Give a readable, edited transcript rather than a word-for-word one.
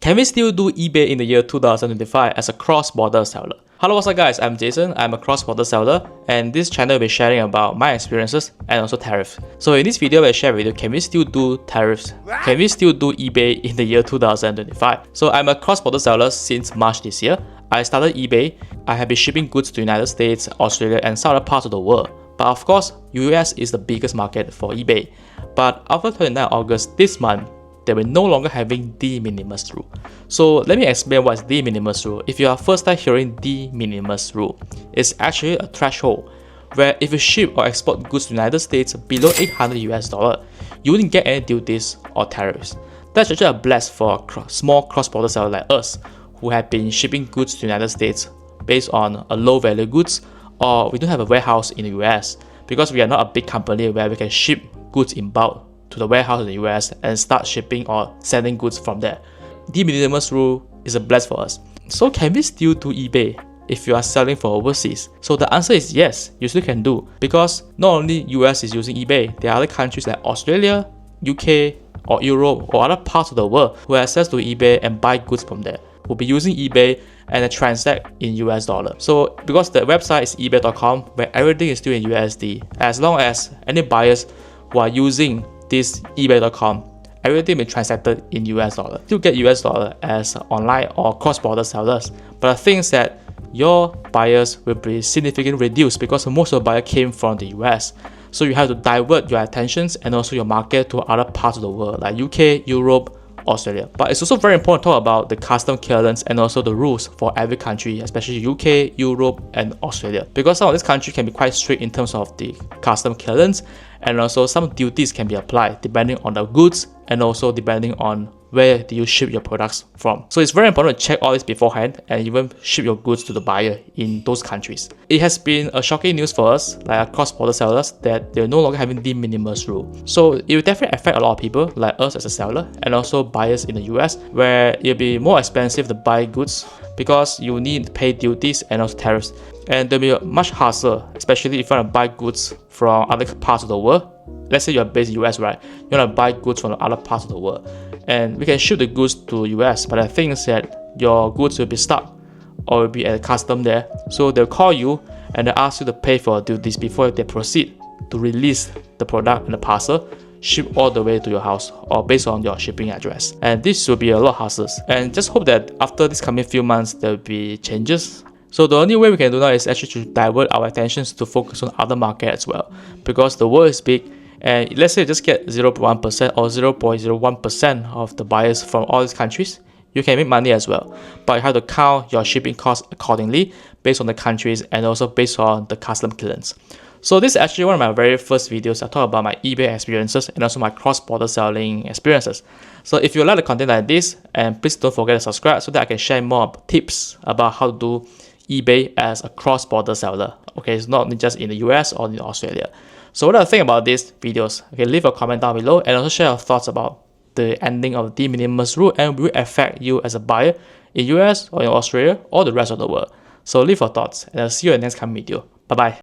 Can we still do eBay in the year 2025 as a cross-border seller? Hello, what's up guys, I'm Jason, I'm a cross-border seller, and this channel will be sharing about my experiences and also tariffs. So in this video, I'll share with you, can we still do tariffs? Can we still do eBay in the year 2025? So I'm a cross-border seller since March this year. I started eBay. I have been shipping goods to the United States, Australia, and some other parts of the world. But of course, US is the biggest market for eBay. But after 29 August this month, they will no longer having the Minimis Rule. So let me explain what's the Minimis Rule. If you are first time hearing the Minimis Rule, it's actually a threshold where if you ship or export goods to the United States below $800, you wouldn't get any duties or tariffs. That's actually a bless for a small cross-border seller like us who have been shipping goods to the United States based on a low value goods, or we don't have a warehouse in the US because we are not a big company where we can ship goods in bulk to the warehouse in the US and start shipping or sending goods from there. The Minimis Rule is a bless for us. So can we still do eBay if you are selling for overseas? So the answer is yes, you still can do, because not only US is using eBay, there are other countries like Australia, UK, or Europe, or other parts of the world who have access to eBay and buy goods from there, will be using eBay and transact in US dollar. So because the website is ebay.com, where everything is still in USD, as long as any buyers who are using this ebay.com, everything will be transacted in US dollar. You get US dollar as online or cross-border sellers, but the thing is that your buyers will be significantly reduced because most of the buyers came from the US. So you have to divert your attentions and also your market to other parts of the world like UK, Europe, Australia. But it's also very important to talk about the custom clearance and also the rules for every country, especially UK, Europe, and Australia, because some of these countries can be quite strict in terms of the custom clearance, and also some duties can be applied depending on the goods and also depending on where do you ship your products from. So it's very important to check all this beforehand and even ship your goods to the buyer in those countries. It has been a shocking news for us, like cross-border sellers, that they're no longer having the Minimis Rule. So it will definitely affect a lot of people like us as a seller and also buyers in the US, where it'll be more expensive to buy goods because you need to pay duties and also tariffs. And there'll be much hassle, especially if you want to buy goods from other parts of the world. Let's say you're based in the US, right? You want to buy goods from other parts of the world, and we can ship the goods to US, but the thing is that your goods will be stuck or will be at custom there. So they'll call you and they'll ask you to pay for duties before they proceed to release the product and the parcel, ship all the way to your house or based on your shipping address. And this will be a lot of hassles. And just hope that after this coming few months, there will be changes. So the only way we can do now is actually to divert our attentions to focus on other markets as well, because the world is big. And let's say you just get 0.1% or 0.01% of the buyers from all these countries, you can make money as well. But you have to count your shipping costs accordingly based on the countries and also based on the custom clearance. So this is actually one of my very first videos. I talk about my eBay experiences and also my cross-border selling experiences. So if you like the content like this, and please don't forget to subscribe so that I can share more tips about how to do eBay as a cross-border seller. Okay, it's not just in the US or in Australia. So what do you think about these videos? Okay, leave a comment down below and also share your thoughts about the ending of the Minimis Rule and will it affect you as a buyer in US or in Australia or the rest of the world. So leave your thoughts and I'll see you in the next coming video. Bye bye.